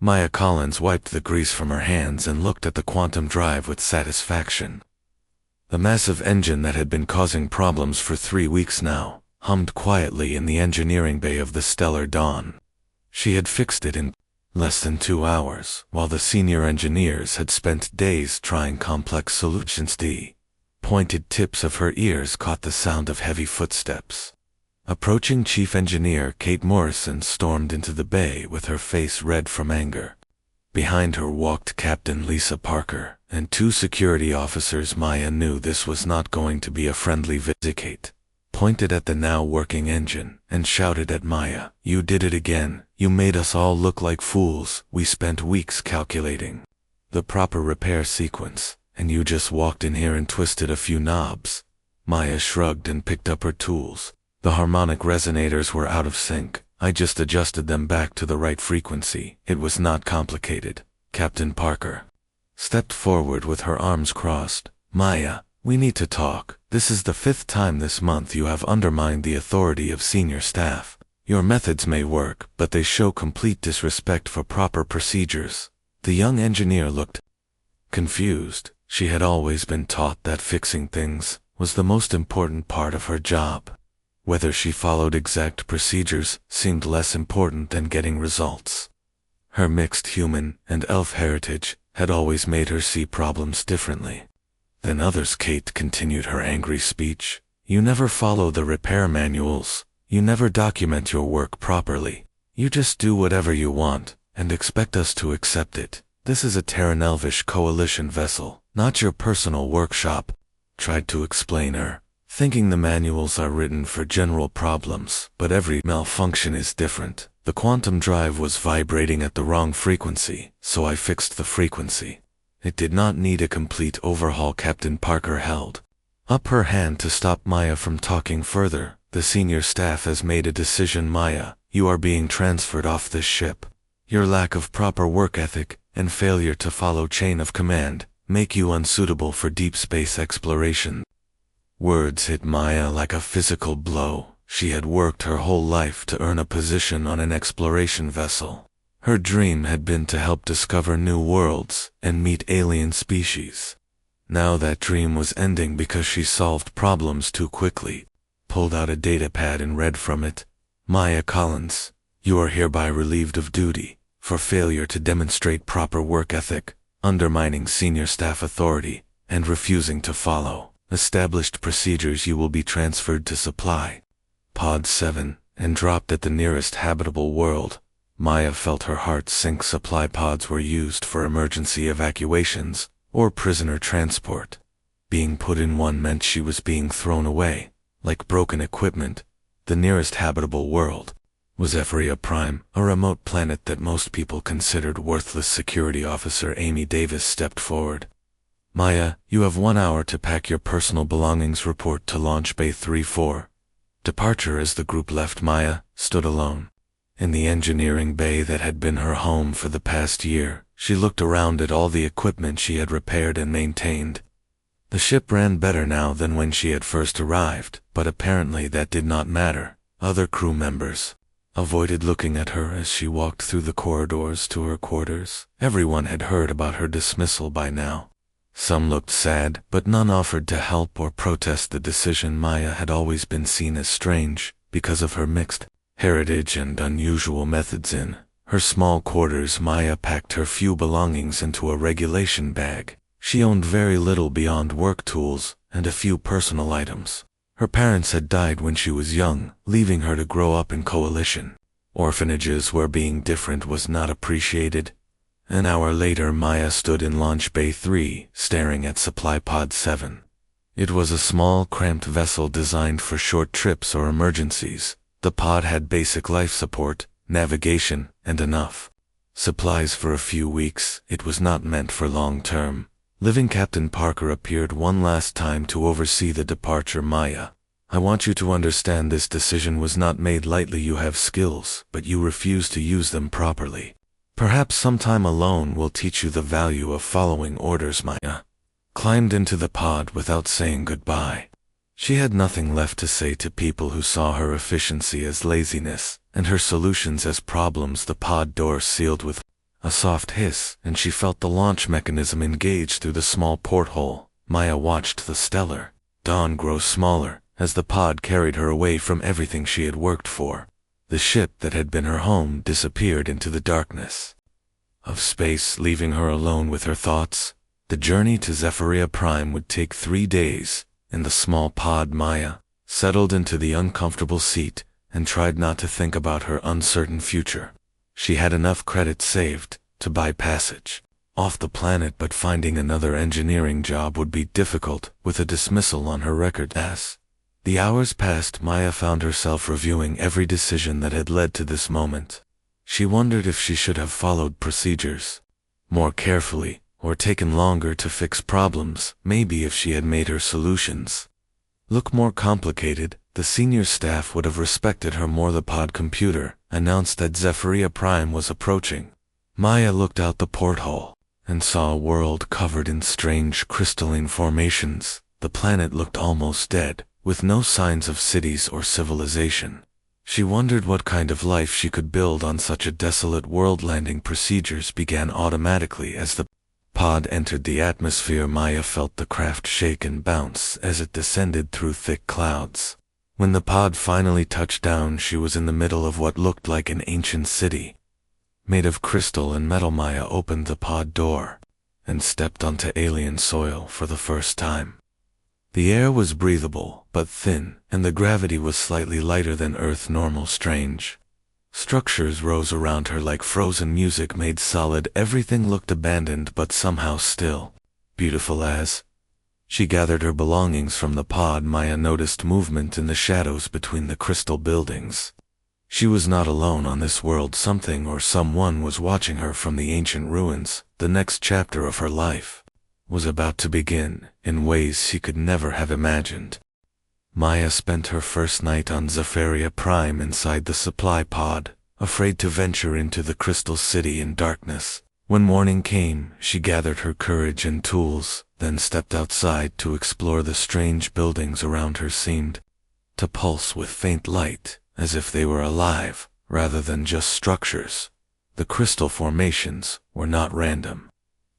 Maya Collins wiped the grease from her hands and looked at the quantum drive with satisfaction. The massive engine that had been causing problems for 3 weeks now hummed quietly in the engineering bay of the Stellar Dawn. She had fixed it in less than 2 hours, while the senior engineers had spent days trying complex solutions. The pointed tips of her ears caught the sound of heavy footsteps. Approaching Chief Engineer Kate Morrison stormed into the bay with her face red from anger. Behind her walked Captain Lisa Parker and 2 security officers. Maya knew this was not going to be a friendly visit. Kate pointed at the now working engine and shouted at Maya, "You did it again. You made us all look like fools. We spent weeks calculating the proper repair sequence, and you just walked in here and twisted a few knobs." Maya shrugged and picked up her tools. The harmonic resonators were out of sync. I just adjusted them back to the right frequency. It was not complicated. Captain Parker stepped forward with her arms crossed. "Maya, we need to talk. This is the 5th time this month you have undermined the authority of senior staff. Your methods may work, but they show complete disrespect for proper procedures." The young engineer looked confused. She had always been taught that fixing things was the most important part of her job. Whether she followed exact procedures seemed less important than getting results. Her mixed human and elf heritage had always made her see problems differently than others. Kate continued her angry speech. "You never follow the repair manuals. You never document your work properly. You just do whatever you want and expect us to accept it. This is a Terran Elvish Coalition vessel, not your personal workshop," tried to explain her. "Thinking the manuals are written for general problems, but every malfunction is different. The quantum drive was vibrating at the wrong frequency, so I fixed the frequency. It did not need a complete overhaul." Captain Parker held up her hand to stop Maya from talking further. "The senior staff has made a decision, Maya. You are being transferred off this ship. Your lack of proper work ethic and failure to follow chain of command make you unsuitable for deep space exploration." Words hit Maya like a physical blow. She had worked her whole life to earn a position on an exploration vessel. Her dream had been to help discover new worlds and meet alien species. Now that dream was ending because she solved problems too quickly. Pulled out a datapad and read from it, "Maya Collins, you are hereby relieved of duty for failure to demonstrate proper work ethic, undermining senior staff authority, and refusing to follow established procedures. You will be transferred to Supply Pod 7 and dropped at the nearest habitable world." Maya felt her heart sink. Supply pods were used for emergency evacuations or prisoner transport. Being put in one meant she was being thrown away, like broken equipment. The nearest habitable world was Ephria Prime, a remote planet that most people considered worthless. Security Officer Amy Davis stepped forward. "Maya, you have 1 hour to pack your personal belongings. Report to Launch Bay 3-4. Departure." As the group left, Maya stood alone in the engineering bay that had been her home for the past year. She looked around at all the equipment she had repaired and maintained. The ship ran better now than when she had first arrived, but apparently that did not matter. Other crew members avoided looking at her as she walked through the corridors to her quarters. Everyone had heard about her dismissal by now. Some looked sad, but none offered to help or protest the decision. Maya had always been seen as strange because of her mixed heritage and unusual methods. In her small quarters, Maya packed her few belongings into a regulation bag. She owned very little beyond work tools and a few personal items. Her parents had died when she was young, leaving her to grow up in Coalition orphanages where being different was not appreciated. An hour later, Maya stood in Launch Bay 3, staring at Supply Pod 7. It was a small, cramped vessel designed for short trips or emergencies. The pod had basic life support, navigation, and enough supplies for a few weeks. It was not meant for long-term living. Captain Parker appeared one last time to oversee the departure. "Maya, I want you to understand this decision was not made lightly. You have skills, but you refuse to use them properly. Perhaps some time alone will teach you the value of following orders." Maya climbed into the pod without saying goodbye. She had nothing left to say to people who saw her efficiency as laziness and her solutions as problems. The pod door sealed with A soft hiss, and she felt the launch mechanism engage through the small porthole. Maya watched the stellar dawn grow smaller as the pod carried her away from everything she had worked for. The ship that had been her home disappeared into the darkness of space, leaving her alone with her thoughts. The journey to Zephyria Prime would take 3 days. In the small pod, Maya settled into the uncomfortable seat and tried not to think about her uncertain future. She had enough credits saved to buy passage off the planet, but finding another engineering job would be difficult with a dismissal on her record. As the hours passed, Maya found herself reviewing every decision that had led to this moment. She wondered if she should have followed procedures more carefully or taken longer to fix problems. Maybe if she had made her solutions look more complicated, the senior staff would have respected her more. The pod computer announced that Zephyria Prime was approaching. Maya looked out the porthole and saw a world covered in strange crystalline formations. The planet looked almost dead, with no signs of cities or civilization. She wondered what kind of life she could build on such a desolate world. Landing procedures began automatically as the pod entered the atmosphere. Maya felt the craft shake and bounce as it descended through thick clouds. When the pod finally touched down, she was in the middle of what looked like an ancient city made of crystal and metal. Maya opened the pod door and stepped onto alien soil for the first time. The air was breathable but thin, and the gravity was slightly lighter than Earth normal. Strange structures rose around her like frozen music made solid. Everything looked abandoned but somehow still beautiful. As she gathered her belongings from the pod, Maya noticed movement in the shadows between the crystal buildings. She was not alone on this world. Something or someone was watching her from the ancient ruins. The next chapter of her life was about to begin in ways she could never have imagined. Maya spent her first night on Zephyria Prime inside the supply pod, afraid to venture into the crystal city in darkness. When morning came, she gathered her courage and tools, then stepped outside to explore. The strange buildings around her seemed to pulse with faint light, as if they were alive rather than just structures. The crystal formations were not random,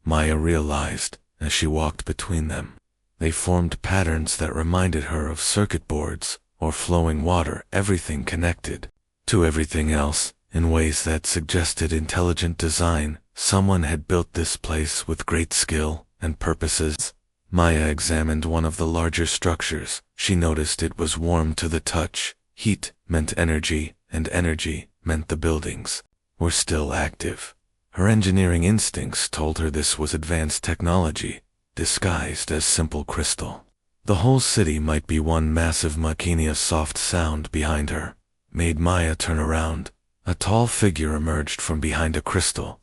Maya realized as she walked between them. They formed patterns that reminded her of circuit boards or flowing water, everything connected to everything else in ways that suggested intelligent design. Someone had built this place with great skill and purposes. Maya examined one of the larger structures. She noticed it was warm to the touch. Heat meant energy, and energy meant the buildings were still active. Her engineering instincts told her this was advanced technology, disguised as simple crystal. The whole city might be one massive machina. A soft sound behind her made Maya turn around. A tall figure emerged from behind a crystal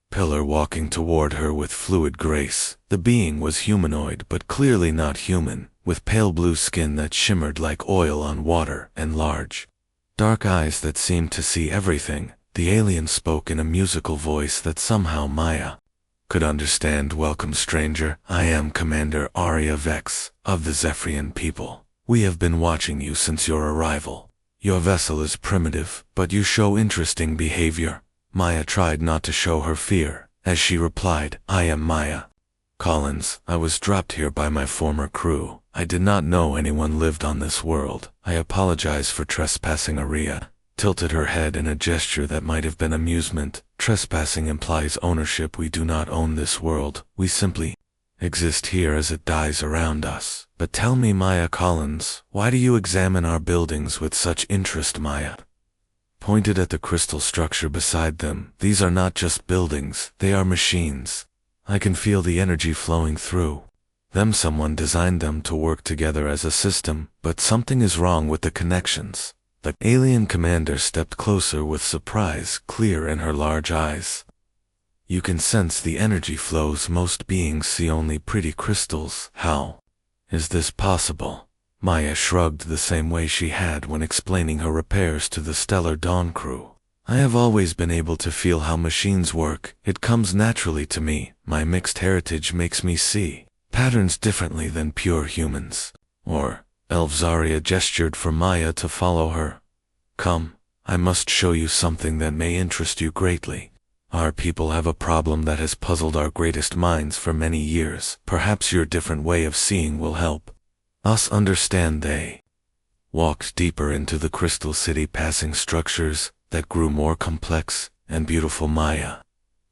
pillar, walking toward her with fluid grace. The being was humanoid but clearly not human, with pale blue skin that shimmered like oil on water and large, dark eyes that seemed to see everything. The alien spoke in a musical voice that somehow Maya could understand. "Welcome, stranger. I am Commander Arya Vex of the Zephyrian people. We have been watching you since your arrival. Your vessel is primitive, but you show interesting behavior." Maya tried not to show her fear as she replied, "I am Maya Collins. I was dropped here by my former crew. I did not know anyone lived on this world. I apologize for trespassing." Arya tilted her head in a gesture that might have been amusement. "Trespassing implies ownership. We do not own this world. We simply exist here as it dies around us. But tell me, Maya Collins, why do you examine our buildings with such interest?" Maya pointed at the crystal structure beside them. "These are not just buildings, they are machines. I can feel the energy flowing through them. Someone designed them to work together as a system, but something is wrong with the connections." The alien commander stepped closer with surprise clear in her large eyes. "You can sense the energy flows. Most beings see only pretty crystals. How is this possible?" Maya shrugged the same way she had when explaining her repairs to the Stellar Dawn crew. "I have always been able to feel how machines work. It comes naturally to me. My mixed heritage makes me see patterns differently than pure humans or elves." Arya gestured for Maya to follow her. "Come, I must show you something that may interest you greatly." Our people have a problem that has puzzled our greatest minds for many years. Perhaps your different way of seeing will help us understand. They walked deeper into the crystal city, passing structures that grew more complex and beautiful. Maya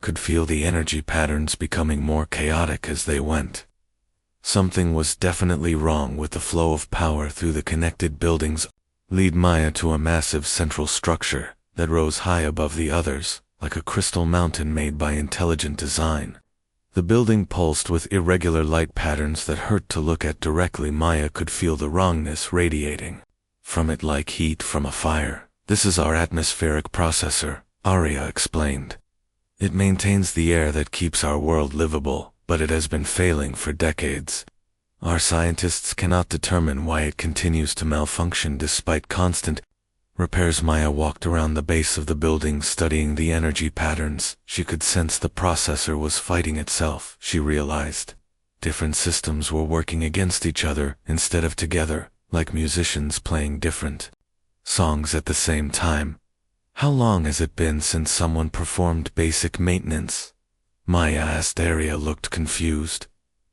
could feel the energy patterns becoming more chaotic as they went. Something was definitely wrong with the flow of power through the connected buildings. Lead Maya to a massive central structure that rose high above the others, like a crystal mountain made by intelligent design. The building pulsed with irregular light patterns that hurt to look at directly. Maya could feel the wrongness radiating from it like heat from a fire. This is our atmospheric processor, Arya explained. It maintains the air that keeps our world livable, but it has been failing for decades. Our scientists cannot determine why it continues to malfunction despite constant repairs. Maya walked around the base of the building, studying the energy patterns. She could sense the processor was fighting itself. She realized different systems were working against each other instead of together, like musicians playing different songs at the same time. How long has it been since someone performed basic maintenance? Maya asked. Arya looked confused.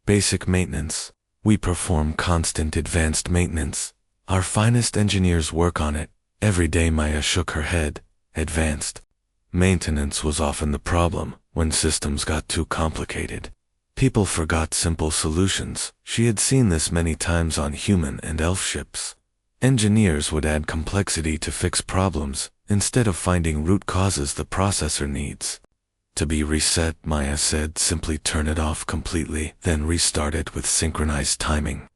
Basic maintenance? We perform constant advanced maintenance. Our finest engineers work on it every day. Maya shook her head. Advanced maintenance was often the problem when systems got too complicated. People forgot simple solutions. She had seen this many times on human and elf ships. Engineers would add complexity to fix problems instead of finding root causes the processor needs to be reset. Maya said, simply turn it off completely, then restart it with synchronized timing.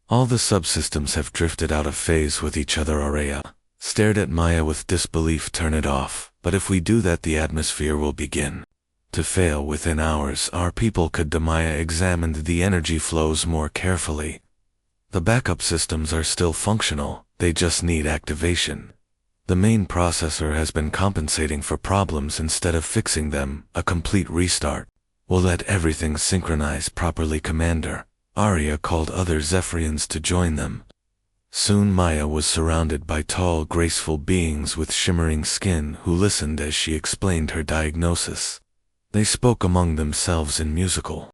All the subsystems have drifted out of phase with each other. Arya stared at Maya with disbelief. Turn it off, but if we do that the atmosphere will begin to fail within hours. Our people could. Maya examined the energy flows more carefully. The backup systems are still functional, they just need activation. The main processor has been compensating for problems instead of fixing them. A complete restart will let everything synchronize properly. Commander, Arya called other Zephyrians to join them. Soon Maya was surrounded by tall, graceful beings with shimmering skin who listened as she explained her diagnosis. They spoke among themselves in musical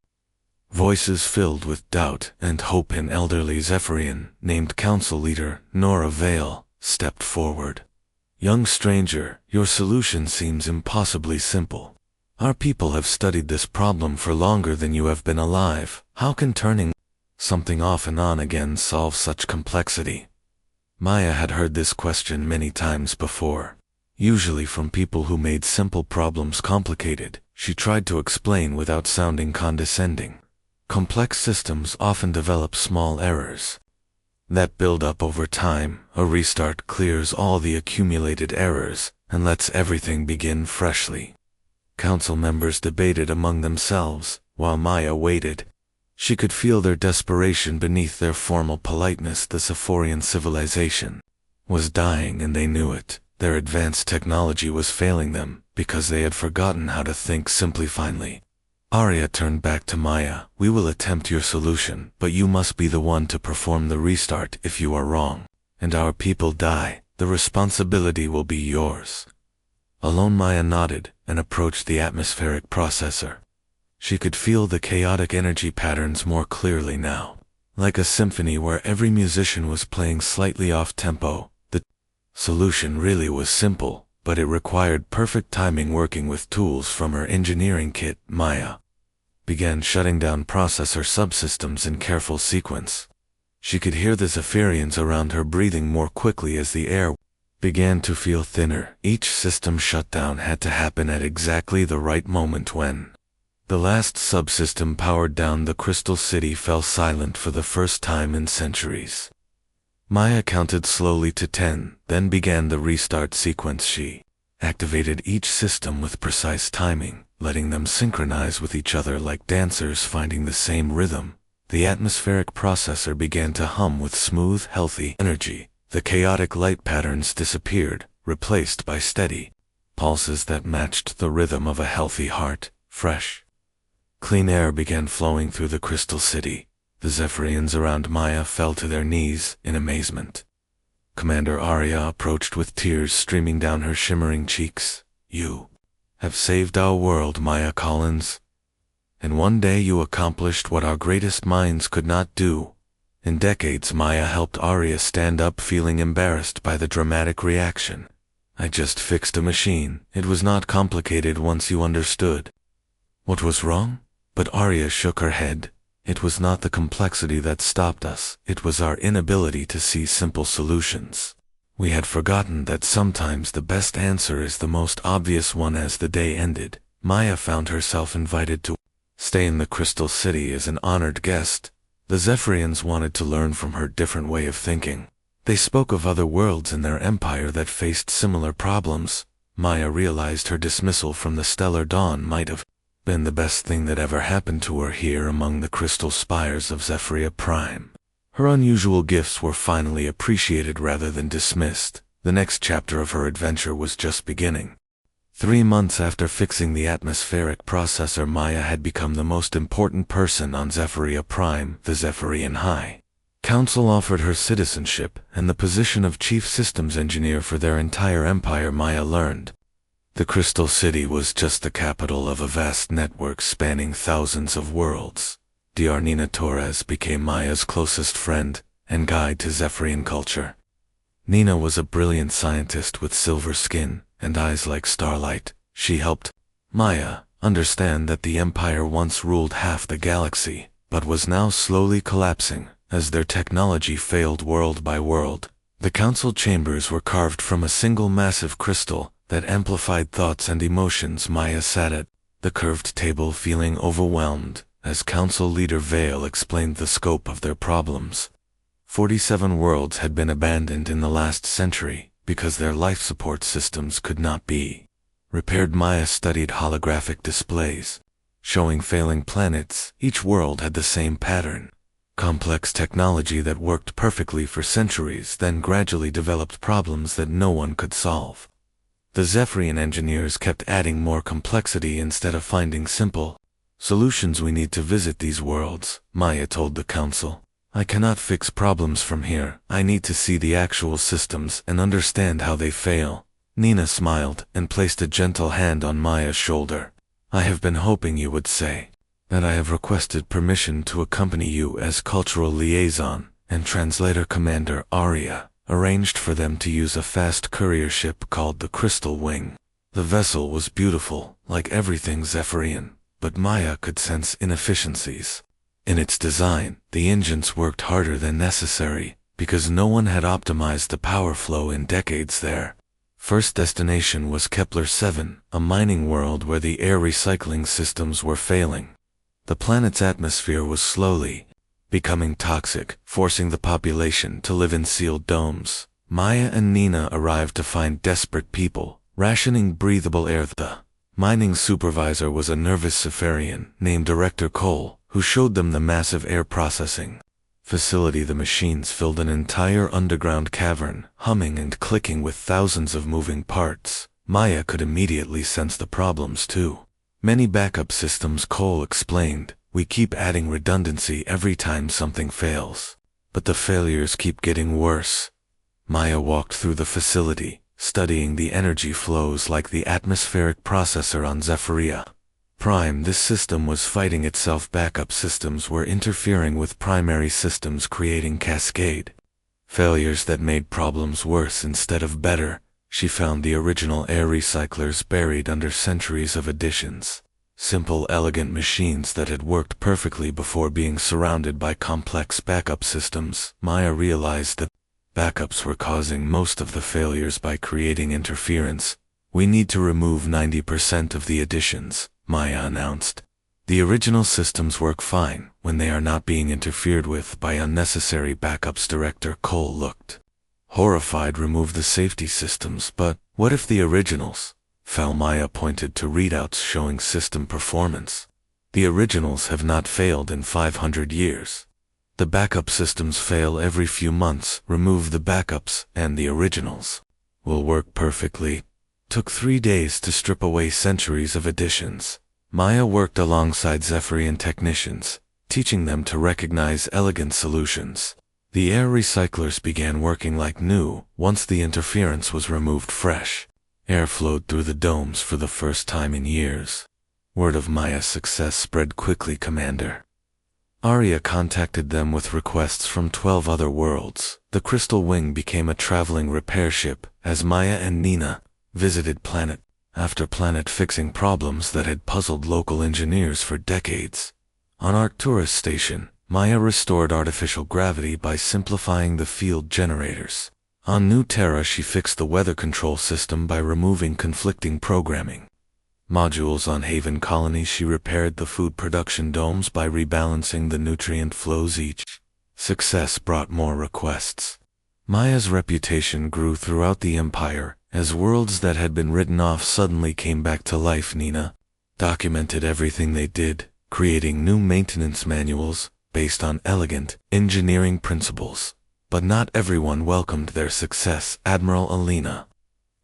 voices filled with doubt and hope. An elderly Zephyrian, named Council Leader Nora Vale, stepped forward. Young stranger, your solution seems impossibly simple. Our people have studied this problem for longer than you have been alive. How can turning something off and on again solve such complexity? Maya had heard this question many times before, usually from people who made simple problems complicated. She tried to explain without sounding condescending. Complex systems often develop small errors that build up over time. A restart clears all the accumulated errors and lets everything begin freshly. Council members debated among themselves, while Maya waited. She could feel their desperation beneath their formal politeness. The Sephorian civilization was dying and they knew it. Their advanced technology was failing them because they had forgotten how to think simply. Finally, Arya turned back to Maya. We will attempt your solution, but you must be the one to perform the restart. If you are wrong, and our people die, the responsibility will be yours alone. Maya nodded and approached the atmospheric processor. She could feel the chaotic energy patterns more clearly now. Like a symphony where every musician was playing slightly off tempo. The solution really was simple, but it required perfect timing. Working with tools from her engineering kit, Maya began shutting down processor subsystems in careful sequence. She could hear the Zephyrians around her breathing more quickly as the air began to feel thinner. Each system shutdown had to happen at exactly the right moment. When the last subsystem powered down, the Crystal City fell silent for the first time in centuries. Maya counted slowly to 10, then began the restart sequence. She activated each system with precise timing, letting them synchronize with each other like dancers finding the same rhythm. The atmospheric processor began to hum with smooth, healthy energy. The chaotic light patterns disappeared, replaced by steady pulses that matched the rhythm of a healthy heart. Fresh, clean air began flowing through the Crystal City. The Zephyrians around Maya fell to their knees in amazement. Commander Arya approached with tears streaming down her shimmering cheeks. You have saved our world, Maya Collins. In one day you accomplished what our greatest minds could not do. In decades, Maya helped Arya stand up, feeling embarrassed by the dramatic reaction. I just fixed a machine. It was not complicated once you understood. What was wrong? But Arya shook her head. It was not the complexity that stopped us. It was our inability to see simple solutions. We had forgotten that sometimes the best answer is the most obvious one. As the day ended, Maya found herself invited to stay in the Crystal City as an honored guest. The Zephyrians wanted to learn from her different way of thinking. They spoke of other worlds in their empire that faced similar problems. Maya realized her dismissal from the Stellar Dawn might have been the best thing that ever happened to her here among the crystal spires of Zephyria Prime. Her unusual gifts were finally appreciated rather than dismissed. The next chapter of her adventure was just beginning. 3 months after fixing the atmospheric processor, Maya had become the most important person on Zephyria Prime. The Zephyrian High Council offered her citizenship and the position of chief systems engineer for their entire empire. Maya learned the Crystal City was just the capital of a vast network spanning thousands of worlds. Nina Torres became Maya's closest friend and guide to Zephyrian culture. Nina was a brilliant scientist with silver skin and eyes like starlight. She helped Maya understand that the Empire once ruled half the galaxy, but was now slowly collapsing as their technology failed world by world. The council chambers were carved from a single massive crystal that amplified thoughts and emotions. Maya sat at the curved table feeling overwhelmed as Council Leader Vale explained the scope of their problems. 47 worlds had been abandoned in the last century because their life support systems could not be repaired. Maya studied holographic displays showing failing planets. Each world had the same pattern. Complex technology that worked perfectly for centuries then gradually developed problems that no one could solve. The Zephyrian engineers kept adding more complexity instead of finding simple solutions. We need to visit these worlds, Maya told the council. I cannot fix problems from here. I need to see the actual systems and understand how they fail. Nina smiled and placed a gentle hand on Maya's shoulder. I have been hoping you would say that I have requested permission to accompany you as cultural liaison, and translator. Commander Arya arranged for them to use a fast courier ship called the Crystal Wing. The vessel was beautiful, like everything Zephyrian, but Maya could sense inefficiencies in its design. The engines worked harder than necessary because no one had optimized the power flow in decades there. First destination was Kepler 7, a mining world where the air recycling systems were failing. The planet's atmosphere was slowly becoming toxic, forcing the population to live in sealed domes. Maya and Nina arrived to find desperate people rationing breathable air. The mining supervisor was a nervous Zephyrian named Director Cole, who showed them the massive air processing facility. The machines filled an entire underground cavern, humming and clicking with thousands of moving parts. Maya could immediately sense the problems too. Many backup systems, Cole explained. We keep adding redundancy every time something fails, but the failures keep getting worse. Maya walked through the facility, studying the energy flows like the atmospheric processor on Zephyria Prime. This system was fighting itself. Backup systems were interfering with primary systems, creating cascade failures that made problems worse instead of better. She found the original air recyclers buried under centuries of additions. Simple, elegant machines that had worked perfectly before being surrounded by complex backup systems. Maya realized that backups were causing most of the failures by creating interference. We need to remove 90% of the additions, Maya announced. The original systems work fine when they are not being interfered with by unnecessary backups. Director Cole looked horrified. Remove the safety systems, but what if the originals fell? Maya pointed to readouts showing system performance. The originals have not failed in 500 years. The backup systems fail every few months. Remove the backups and the originals will work perfectly. Took 3 days to strip away centuries of additions. Maya worked alongside Zephyrian technicians, teaching them to recognize elegant solutions. The air recyclers began working like new once the interference was removed fresh. Air flowed through the domes for the first time in years. Word of Maya's success spread quickly, Commander. Arya contacted them with requests from 12 other worlds. The Crystal Wing became a traveling repair ship as Maya and Nina visited planet after planet, fixing problems that had puzzled local engineers for decades. On Arcturus Station, Maya restored artificial gravity by simplifying the field generators. On New Terra, she fixed the weather control system by removing conflicting programming. Modules on Haven Colony, she repaired the food production domes by rebalancing the nutrient flows. Each success brought more requests. Maya's reputation grew throughout the Empire as worlds that had been written off suddenly came back to life. Nina documented everything they did, creating new maintenance manuals based on elegant engineering principles. But not everyone welcomed their success. Admiral Alina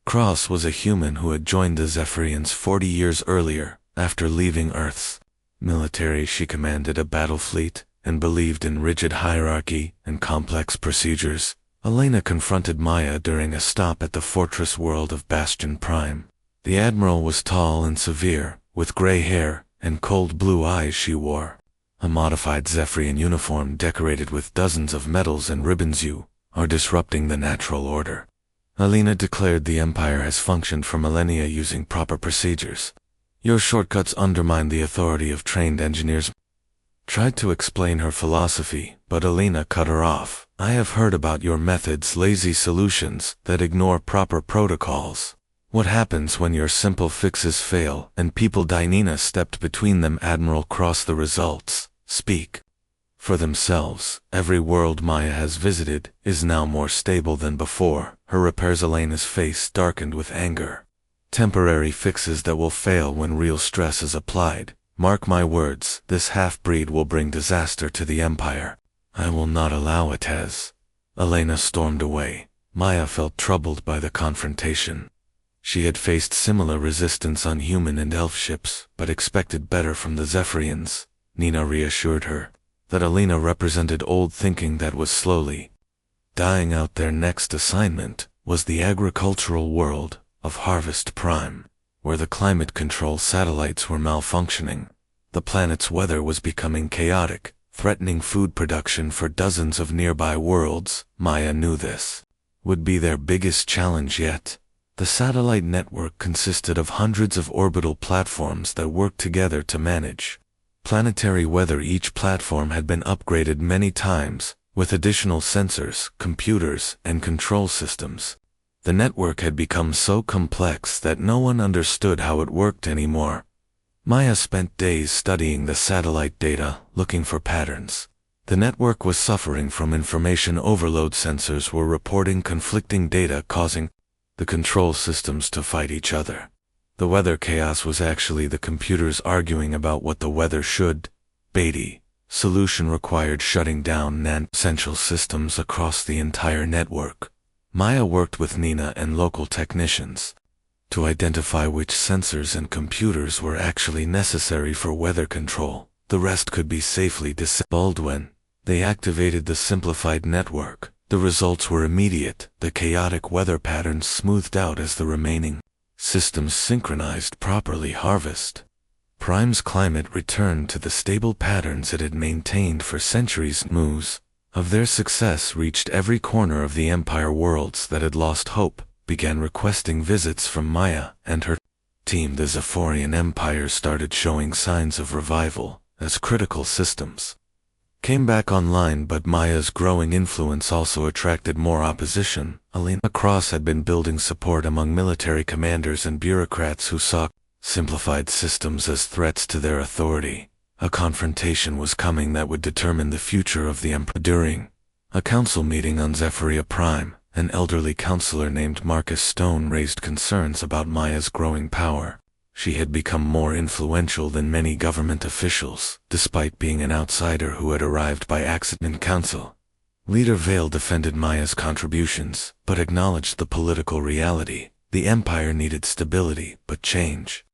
Cross was a human who had joined the Zephyrians 40 years earlier. After leaving Earth's military, she commanded a battle fleet and believed in rigid hierarchy and complex procedures. Alina confronted Maya during a stop at the fortress world of Bastion Prime. The Admiral was tall and severe, with gray hair and cold blue eyes. She wore a modified Zephyrian uniform decorated with dozens of medals and ribbons. You are disrupting the natural order. Alina declared the Empire has functioned for millennia using proper procedures. Your shortcuts undermine the authority of trained engineers. Tried to explain her philosophy, but Alina cut her off. I have heard about your methods, lazy solutions that ignore proper protocols. What happens when your simple fixes fail and people die? Nina stepped between them. Admiral Cross, the results speak for themselves. Every world Maya has visited is now more stable than before. Her repairs. Elena's face darkened with anger. Temporary fixes that will fail when real stress is applied. Mark my words, this half-breed will bring disaster to the Empire. I will not allow it. As Elena stormed away, Maya felt troubled by the confrontation. She had faced similar resistance on human and elf ships, but expected better from the Zephyrians. Nina reassured her that Alina represented old thinking that was slowly dying out. Their next assignment was the agricultural world of Harvest Prime, where the climate control satellites were malfunctioning. The planet's weather was becoming chaotic, threatening food production for dozens of nearby worlds. Maya knew this would be their biggest challenge yet. The satellite network consisted of hundreds of orbital platforms that worked together to manage planetary weather. Each platform had been upgraded many times, with additional sensors, computers, and control systems. The network had become so complex that no one understood how it worked anymore. Maya spent days studying the satellite data, looking for patterns. The network was suffering from information overload. Sensors were reporting conflicting data, causing the control systems to fight each other. The weather chaos was actually the computers arguing about what the weather should be. Solution required shutting down non-essential systems across the entire network. Maya worked with Nina and local technicians to identify which sensors and computers were actually necessary for weather control. The rest could be safely disabled. When they activated the simplified network, the results were immediate. The chaotic weather patterns smoothed out as the remaining systems synchronized properly. Harvest Prime's climate returned to the stable patterns it had maintained for centuries. News of their success reached every corner of the Empire. Worlds that had lost hope began requesting visits from Maya and her team. The Zephyrian Empire started showing signs of revival as critical systems came back online, but Maya's growing influence also attracted more opposition. Alina Cross had been building support among military commanders and bureaucrats who saw simplified systems as threats to their authority. A confrontation was coming that would determine the future of the Empire. During a council meeting on Zephyria Prime, an elderly counselor named Marcus Stone raised concerns about Maya's growing power. She had become more influential than many government officials, despite being an outsider who had arrived by accident in council. Leader Vale defended Maya's contributions, but acknowledged the political reality. The Empire needed stability, but change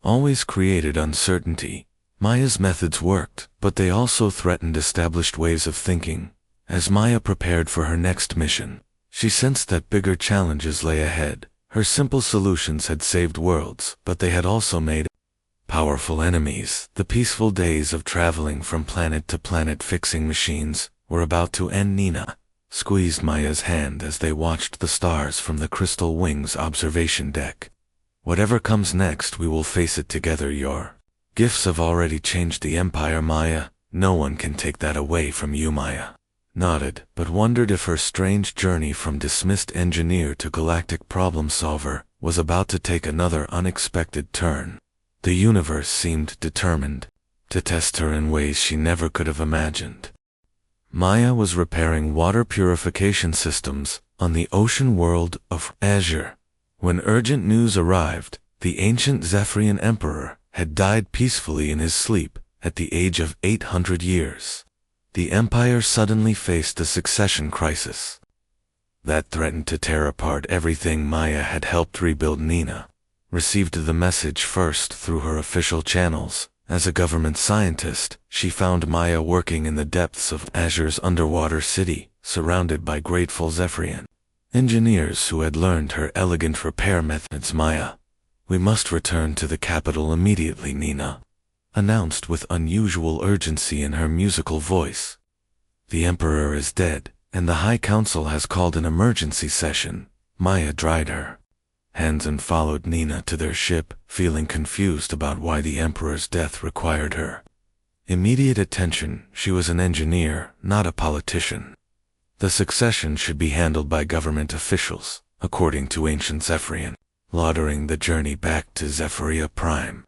always created uncertainty. Maya's methods worked, but they also threatened established ways of thinking. As Maya prepared for her next mission, she sensed that bigger challenges lay ahead. Her simple solutions had saved worlds, but they had also made powerful enemies. The peaceful days of traveling from planet to planet fixing machines were about to end. Nina squeezed Maya's hand as they watched the stars from the Crystal Wings observation deck. Whatever comes next, we will face it together. Your gifts have already changed the Empire, Maya. No one can take that away from you. Maya nodded, but wondered if her strange journey from dismissed engineer to galactic problem solver was about to take another unexpected turn. The universe seemed determined to test her in ways she never could have imagined. Maya was repairing water purification systems on the ocean world of Azure when urgent news arrived. The ancient Zephyrian emperor had died peacefully in his sleep at the age of 800 years. The empire suddenly faced a succession crisis that threatened to tear apart everything Maya had helped rebuild. Nina received the message first through her official channels. As a government scientist, she found Maya working in the depths of Azure's underwater city, surrounded by grateful Zephyrian engineers who had learned her elegant repair methods. Maya, we must return to the capital immediately, Nina announced with unusual urgency in her musical voice. The Emperor is dead, and the High Council has called an emergency session. Maya dried her hands and followed Nina to their ship, feeling confused about why the Emperor's death required her immediate attention. She was an engineer, not a politician. The succession should be handled by government officials, according to ancient Zephyrian, laudering the journey back to Zephyria Prime.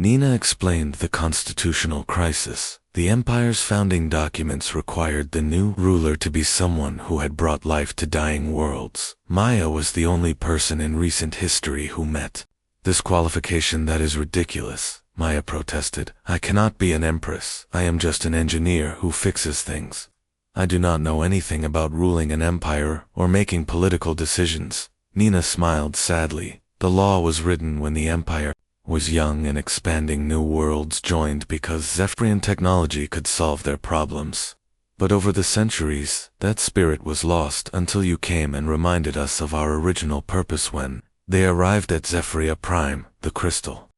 Nina explained the constitutional crisis. The Empire's founding documents required the new ruler to be someone who had brought life to dying worlds. Maya was the only person in recent history who met this qualification. That is ridiculous, Maya protested. I cannot be an empress. I am just an engineer who fixes things. I do not know anything about ruling an empire or making political decisions. Nina smiled sadly. The law was written when the empire was young and expanding. New worlds joined because Zephyrian technology could solve their problems. But over the centuries, that spirit was lost until you came and reminded us of our original purpose. When they arrived at Zephyria Prime, the Crystal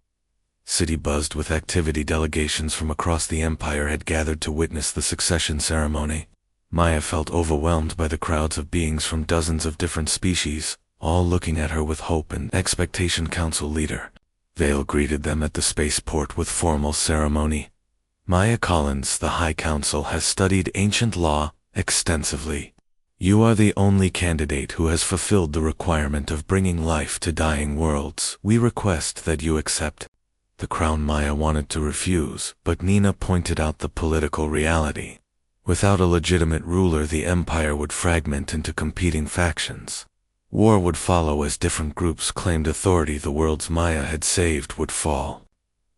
City buzzed with activity. Delegations from across the Empire had gathered to witness the succession ceremony. Maya felt overwhelmed by the crowds of beings from dozens of different species, all looking at her with hope and expectation. Council leader Vale greeted them at the spaceport with formal ceremony. Maya Collins, the High Council has studied ancient law extensively. You are the only candidate who has fulfilled the requirement of bringing life to dying worlds. We request that you accept the crown. Maya wanted to refuse, but Nina pointed out the political reality. Without a legitimate ruler, the empire would fragment into competing factions. War would follow as different groups claimed authority. The worlds Maya had saved would fall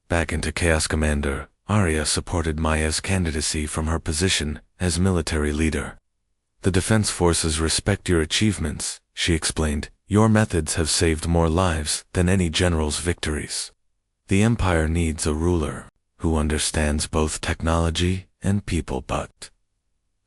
back into chaos. Commander Arya supported Maya's candidacy from her position as military leader. The defense forces respect your achievements, she explained. Your methods have saved more lives than any general's victories. The empire needs a ruler who understands both technology and people. But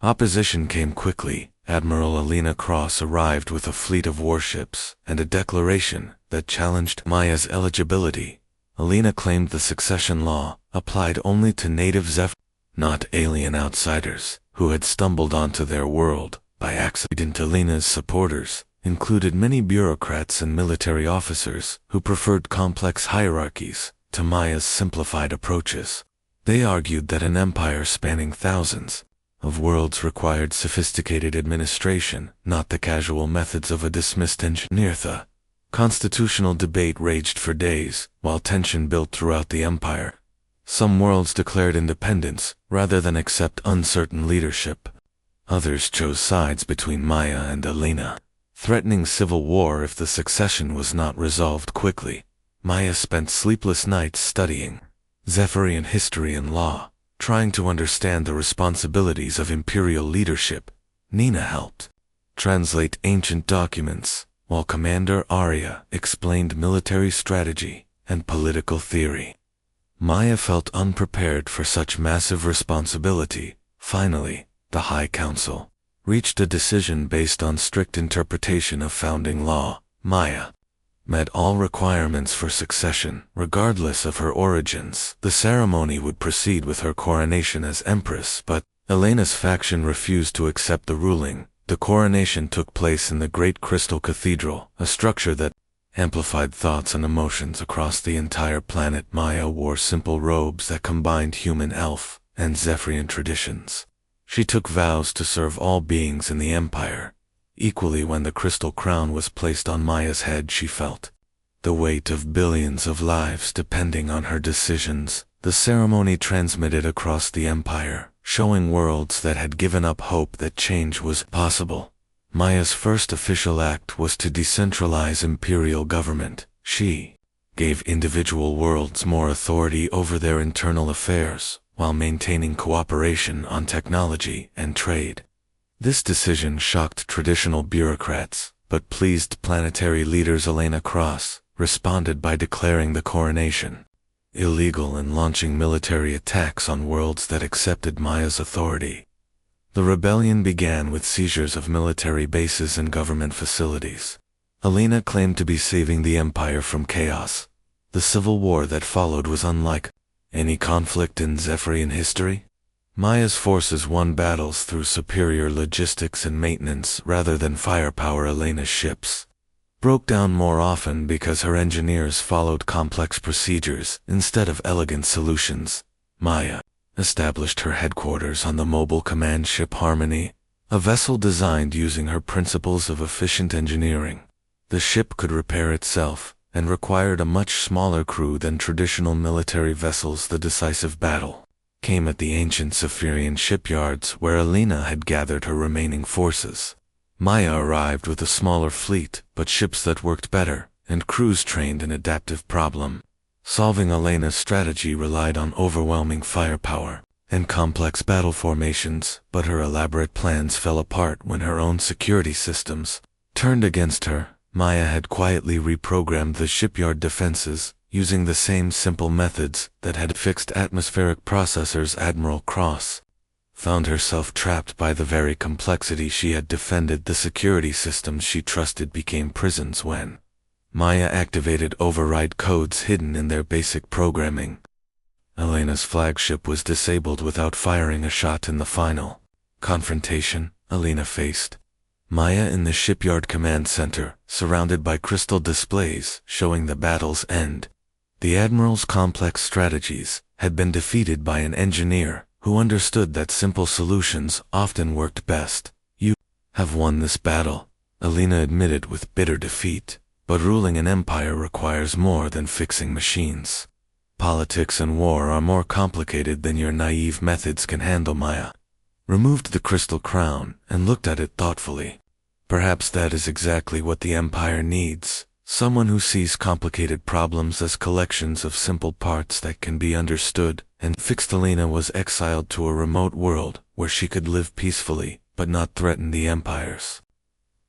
opposition came quickly. Admiral Alina Cross arrived with a fleet of warships and a declaration that challenged Maya's eligibility. Alina claimed the succession law applied only to native Zephyr, not alien outsiders who had stumbled onto their world by accident. Alina's supporters included many bureaucrats and military officers who preferred complex hierarchies to Maya's simplified approaches. They argued that an empire spanning thousands of worlds required sophisticated administration, not the casual methods of a dismissed engineer. The constitutional debate raged for days, while tension built throughout the empire. Some worlds declared independence rather than accept uncertain leadership. Others chose sides between Maya and Alina, threatening civil war if the succession was not resolved quickly. Maya spent sleepless nights studying Zephyrian history and law, trying to understand the responsibilities of imperial leadership. Nina helped translate ancient documents, while Commander Arya explained military strategy and political theory. Maya felt unprepared for such massive responsibility. Finally, the High Council reached a decision based on strict interpretation of founding law. Maya met all requirements for succession, regardless of her origins. The ceremony would proceed with her coronation as Empress, but Elena's faction refused to accept the ruling. The coronation took place in the Great Crystal Cathedral, a structure that amplified thoughts and emotions across the entire planet. Maya wore simple robes that combined human, elf, and Zephyrian traditions. She took vows to serve all beings in the Empire. Equally, when the crystal crown was placed on Maya's head, she felt the weight of billions of lives depending on her decisions. The ceremony transmitted across the Empire, showing worlds that had given up hope that change was possible. Maya's first official act was to decentralize imperial government. She gave individual worlds more authority over their internal affairs, while maintaining cooperation on technology and trade. This decision shocked traditional bureaucrats, but pleased planetary leaders. Elena Cross responded by declaring the coronation illegal and launching military attacks on worlds that accepted Maya's authority. The rebellion began with seizures of military bases and government facilities. Elena claimed to be saving the Empire from chaos. The civil war that followed was unlike any conflict in Zephyrian history. Maya's forces won battles through superior logistics and maintenance rather than firepower. Elena's ships broke down more often because her engineers followed complex procedures instead of elegant solutions. Maya established her headquarters on the mobile command ship Harmony, a vessel designed using her principles of efficient engineering. The ship could repair itself and required a much smaller crew than traditional military vessels. The decisive battle came at the ancient Zephyrian shipyards where Elena had gathered her remaining forces. Maya arrived with a smaller fleet, but ships that worked better, and crews trained in adaptive problem solving. Elena's strategy relied on overwhelming firepower and complex battle formations, but her elaborate plans fell apart when her own security systems turned against her. Maya had quietly reprogrammed the shipyard defenses, using the same simple methods that had fixed atmospheric processors. Admiral Cross found herself trapped by the very complexity she had defended. The security systems she trusted became prisons when Maya activated override codes hidden in their basic programming. Elena's flagship was disabled without firing a shot. In the final confrontation, Elena faced Maya in the shipyard command center, surrounded by crystal displays showing the battle's end. The Admiral's complex strategies had been defeated by an engineer who understood that simple solutions often worked best. "You have won this battle," Elena admitted with bitter defeat. But ruling an empire requires more than fixing machines. Politics and war are more complicated than your naive methods can handle. Maya removed the crystal crown and looked at it thoughtfully. Perhaps that is exactly what the empire needs. Someone who sees complicated problems as collections of simple parts that can be understood and fixed. Elena was exiled to a remote world where she could live peacefully but not threaten the empire's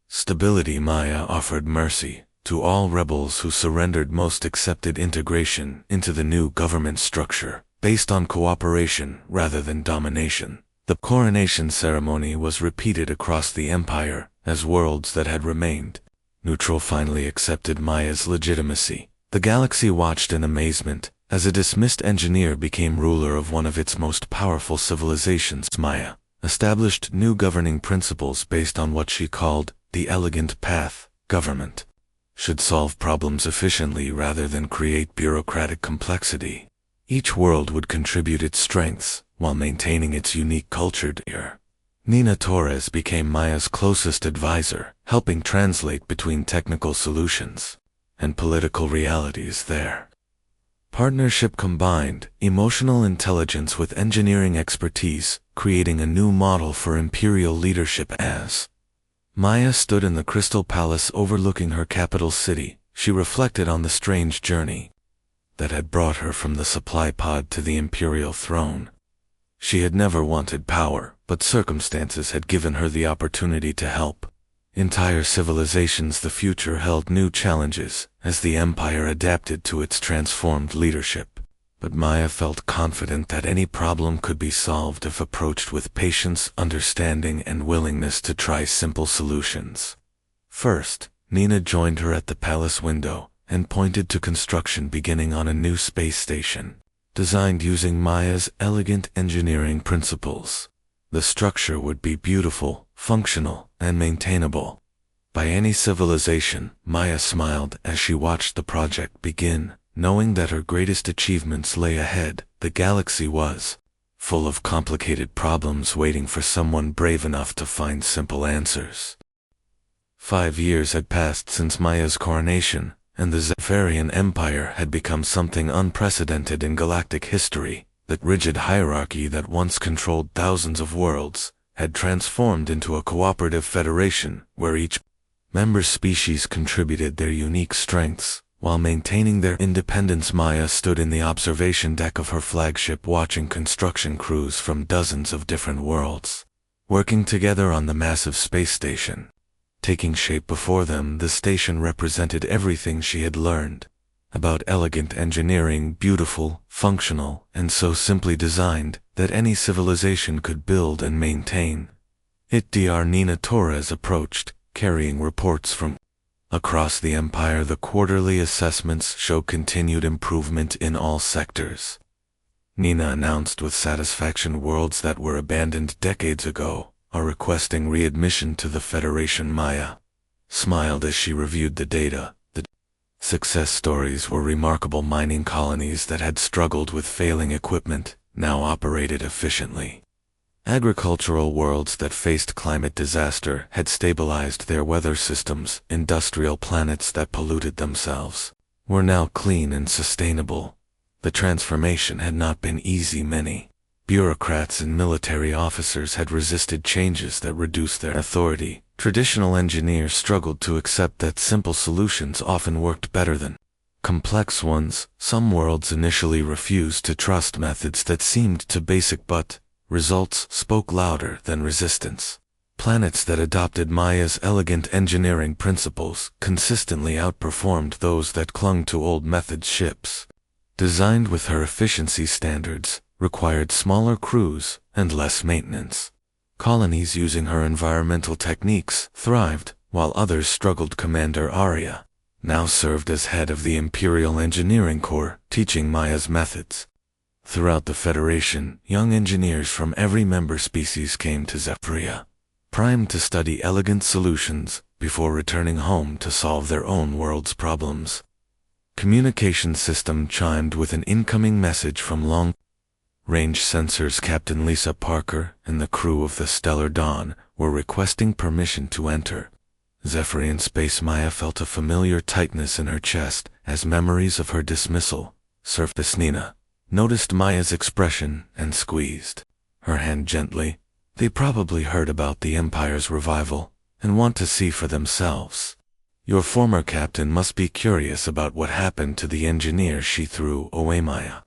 stability. Maya offered mercy to all rebels who surrendered. Most accepted integration into the new government structure, based on cooperation rather than domination. The coronation ceremony was repeated across the empire, as worlds that had remained neutral finally accepted Maya's legitimacy. The galaxy watched in amazement as a dismissed engineer became ruler of one of its most powerful civilizations. Maya established new governing principles based on what she called the elegant path. Government should solve problems efficiently rather than create bureaucratic complexity. Each world would contribute its strengths while maintaining its unique culture. Nina Torres became Maya's closest advisor, helping translate between technical solutions and political realities there. Partnership combined emotional intelligence with engineering expertise, creating a new model for imperial leadership. As Maya stood in the Crystal Palace overlooking her capital city, she reflected on the strange journey that had brought her from the supply pod to the imperial throne. She had never wanted power, but circumstances had given her the opportunity to help entire civilizations. The future held new challenges as the empire adapted to its transformed leadership. But Maya felt confident that any problem could be solved if approached with patience, understanding, and willingness to try simple solutions. First, Nina joined her at the palace window and pointed to construction beginning on a new space station, designed using Maya's elegant engineering principles. The structure would be beautiful, functional, and maintainable by any civilization. Maya smiled as she watched the project begin, knowing that her greatest achievements lay ahead. The galaxy was full of complicated problems waiting for someone brave enough to find simple answers. 5 years had passed since Maya's coronation, and the Zephyrian Empire had become something unprecedented in galactic history. That rigid hierarchy that once controlled thousands of worlds had transformed into a cooperative federation where each member species contributed their unique strengths while maintaining their independence. Maya stood in the observation deck of her flagship watching construction crews from dozens of different worlds working together on the massive space station. Taking shape before them, the station represented everything she had learned about elegant engineering, beautiful, functional, and so simply designed that any civilization could build and maintain. Dr. Nina Torres approached, carrying reports from across the empire. The quarterly assessments show continued improvement in all sectors. Nina announced with satisfaction. Worlds that were abandoned decades ago are requesting readmission to the Federation. Maya smiled as she reviewed the data. The success stories were remarkable mining colonies that had struggled with failing equipment, now operated efficiently. Agricultural worlds that faced climate disaster had stabilized their weather systems. Industrial planets that polluted themselves were now clean and sustainable. The transformation had not been easy. Many bureaucrats and military officers had resisted changes that reduced their authority. Traditional engineers struggled to accept that simple solutions often worked better than complex ones. Some worlds initially refused to trust methods that seemed too basic, but results spoke louder than resistance. Planets that adopted Maya's elegant engineering principles consistently outperformed those that clung to old methods. Ships designed with her efficiency standards required smaller crews and less maintenance. Colonies using her environmental techniques thrived, while others struggled. Commander Arya now served as head of the Imperial Engineering Corps, teaching Maya's methods. Throughout the Federation, young engineers from every member species came to Zephyria, primed to study elegant solutions before returning home to solve their own world's problems. Communication system chimed with an incoming message from long-range sensors. Captain Lisa Parker and the crew of the Stellar Dawn were requesting permission to enter Zephyrian space. Maya felt a familiar tightness in her chest as memories of her dismissal surfaced. Nina noticed Maya's expression and squeezed her hand gently. They probably heard about the Empire's revival and want to see for themselves. Your former captain must be curious about what happened to the engineer she threw away. Maya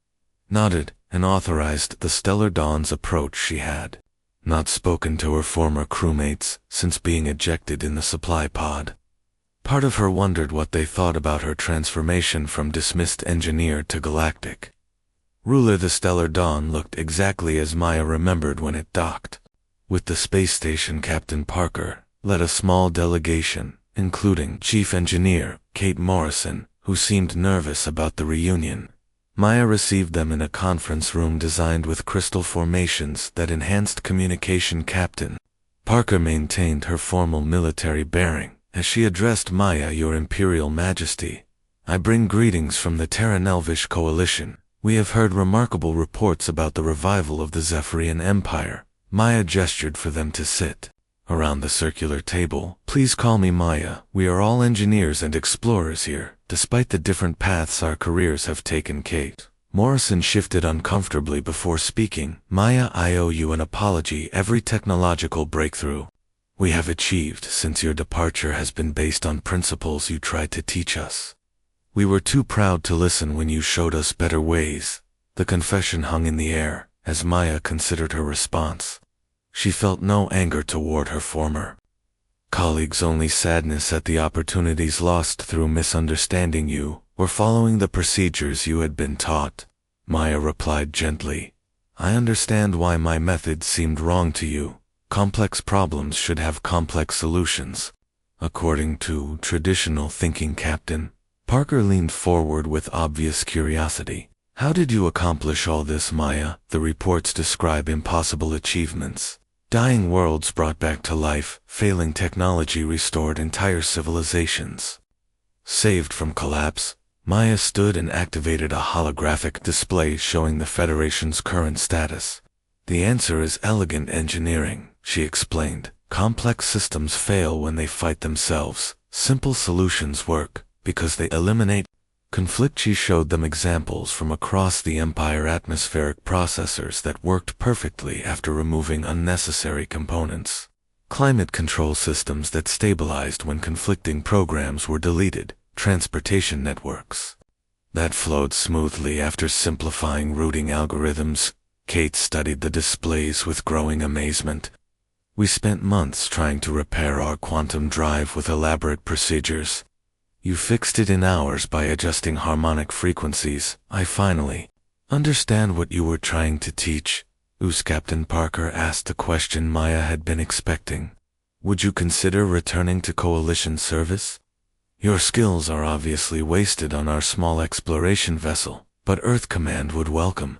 nodded and authorized the Stellar Dawn's approach. She had not spoken to her former crewmates since being ejected in the supply pod. Part of her wondered what they thought about her transformation from dismissed engineer to galactic ruler. The Stellar Dawn looked exactly as Maya remembered when it docked with the space station. Captain Parker led a small delegation, including Chief Engineer Kate Morrison, who seemed nervous about the reunion. Maya received them in a conference room designed with crystal formations that enhanced communication. Captain Parker maintained her formal military bearing as she addressed Maya. Your Imperial Majesty, I bring greetings from the Terran Elvish Coalition. We have heard remarkable reports about the revival of the Zephyrian Empire. Maya gestured for them to sit around the circular table. Please call me Maya. We are all engineers and explorers here, despite the different paths our careers have taken. Kate Morrison shifted uncomfortably before speaking. Maya, I owe you an apology. Every technological breakthrough we have achieved since your departure has been based on principles you tried to teach us. We were too proud to listen when you showed us better ways. The confession hung in the air as Maya considered her response. She felt no anger toward her former colleagues, only sadness at the opportunities lost through misunderstanding you or following the procedures you had been taught. Maya replied gently, I understand why my methods seemed wrong to you. Complex problems should have complex solutions. according to traditional thinking, Captain. Parker leaned forward with obvious curiosity. How did you accomplish all this, Maya? The reports describe impossible achievements. Dying worlds brought back to life, failing technology restored entire civilizations. Saved from collapse, Maya stood and activated a holographic display showing the Federation's current status. The answer is elegant engineering, she explained. Complex systems fail when they fight themselves. Simple solutions work because they eliminate conflict. She showed them examples from across the Empire atmospheric processors that worked perfectly after removing unnecessary components. Climate control systems that stabilized when conflicting programs were deleted. Transportation networks that flowed smoothly after simplifying routing algorithms. Kate studied the displays with growing amazement. We spent months trying to repair our quantum drive with elaborate procedures. You fixed it in hours by adjusting harmonic frequencies. I finally understand what you were trying to teach. Captain Parker asked the question Maya had been expecting. Would you consider returning to Coalition service? Your skills are obviously wasted on our small exploration vessel, but Earth Command would welcome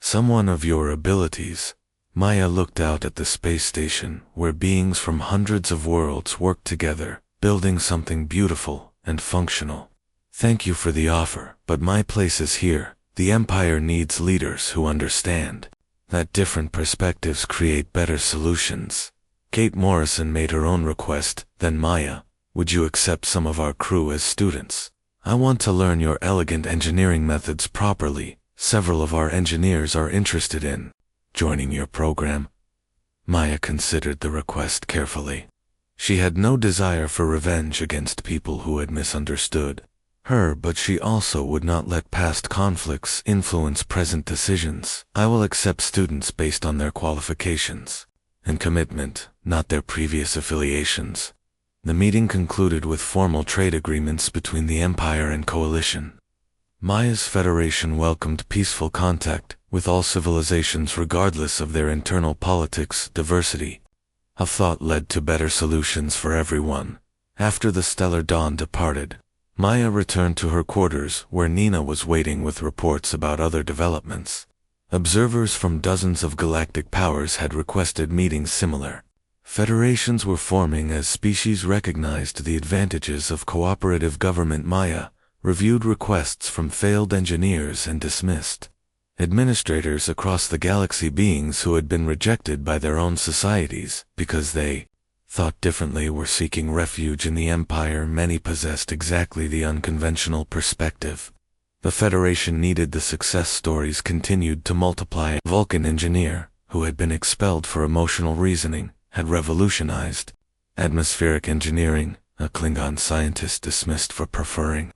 someone of your abilities. Maya looked out at the space station, where beings from hundreds of worlds worked together, building something beautiful and functional. Thank you for the offer, but my place is here. The Empire needs leaders who understand that different perspectives create better solutions. Kate Morrison made her own request. Then Maya, would you accept some of our crew as students? I want to learn your elegant engineering methods properly. Several of our engineers are interested in joining your program. Maya considered the request carefully. She had no desire for revenge against people who had misunderstood her, but she also would not let past conflicts influence present decisions. I will accept students based on their qualifications and commitment, not their previous affiliations. The meeting concluded with formal trade agreements between the Empire and Coalition. Maya's Federation welcomed peaceful contact with all civilizations regardless of their internal politics. Diversity of thought led to better solutions for everyone. After the Stellar Dawn departed, Maya returned to her quarters where Nina was waiting with reports about other developments. Observers from dozens of galactic powers had requested meetings similar. Federations were forming as species recognized the advantages of cooperative government. Maya reviewed requests from failed engineers and dismissed administrators across the galaxy, beings who had been rejected by their own societies because they thought differently were seeking refuge in the Empire. Many possessed exactly the unconventional perspective. The Federation needed the success stories continued to multiply. A Vulcan engineer, who had been expelled for emotional reasoning, had revolutionized atmospheric engineering. A Klingon scientist dismissed for preferring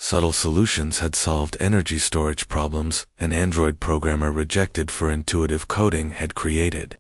subtle solutions had solved energy storage problems. An android programmer rejected for intuitive coding had created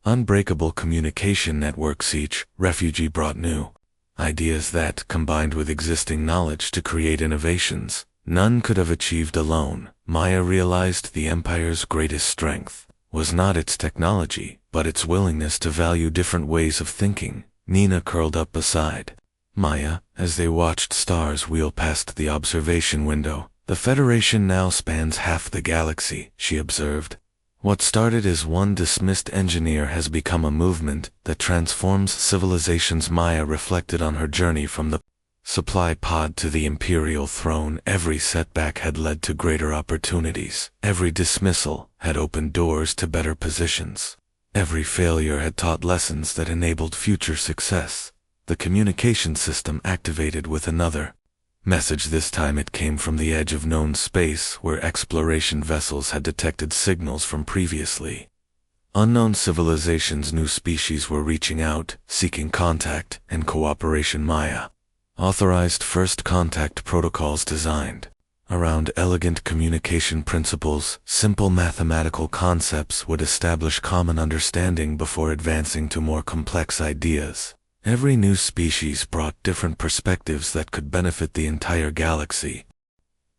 unbreakable communication networks. Each refugee brought new ideas that, combined with existing knowledge to create innovations none could have achieved alone. Maya realized the Empire's greatest strength was not its technology, but its willingness to value different ways of thinking. Nina curled up beside Maya as they watched stars wheel past the observation window. The Federation now spans half the galaxy, she observed. What started as one dismissed engineer has become a movement that transforms civilizations. Maya reflected on her journey from the supply pod to the Imperial throne. Every setback had led to greater opportunities. Every dismissal had opened doors to better positions. Every failure had taught lessons that enabled future success. The communication system activated with another message. This time it came from the edge of known space, where exploration vessels had detected signals from previously unknown civilizations. New species were reaching out, seeking contact and cooperation. Maya authorized first contact protocols designed around elegant communication principles. Simple mathematical concepts would establish common understanding before advancing to more complex ideas. Every new species brought different perspectives that could benefit the entire galaxy.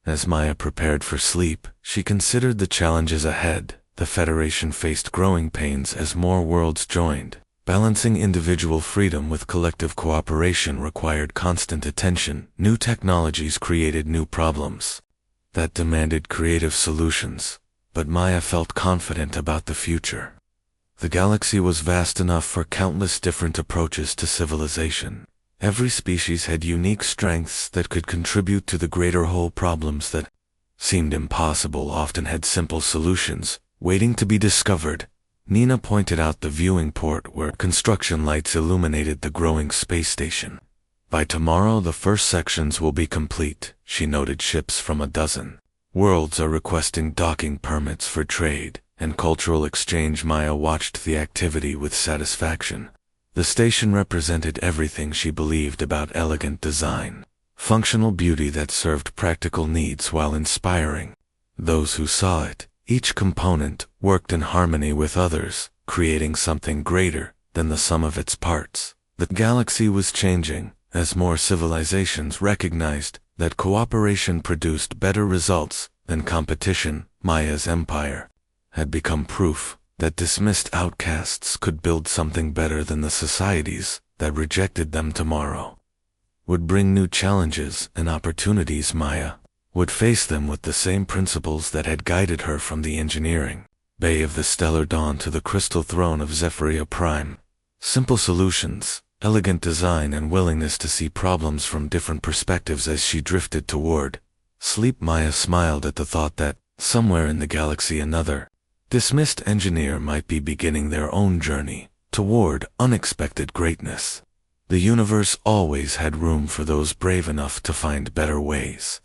As Maya prepared for sleep, she considered the challenges ahead. The Federation faced growing pains as more worlds joined. Balancing individual freedom with collective cooperation required constant attention. New technologies created new problems that demanded creative solutions, but Maya felt confident about the future. The galaxy was vast enough for countless different approaches to civilization. Every species had unique strengths that could contribute to the greater whole. Problems that seemed impossible often had simple solutions, waiting to be discovered. Nina pointed out the viewing port where construction lights illuminated the growing space station. By tomorrow the first sections will be complete, she noted. Ships from a dozen worlds are requesting docking permits for trade and cultural exchange. Maya watched the activity with satisfaction. The station represented everything she believed about elegant design, functional beauty that served practical needs while inspiring those who saw it. Each component worked in harmony with others, creating something greater than the sum of its parts. The galaxy was changing as more civilizations recognized that cooperation produced better results than competition. Maya's empire had become proof that dismissed outcasts could build something better than the societies that rejected them. Tomorrow would bring new challenges and opportunities. Maya would face them with the same principles that had guided her from the engineering bay of the stellar dawn to the crystal throne of Zephyria Prime. Simple solutions, elegant design, and willingness to see problems from different perspectives. As she drifted toward sleep, Maya smiled at the thought that somewhere in the galaxy another dismissed engineer might be beginning their own journey toward unexpected greatness. The universe always had room for those brave enough to find better ways.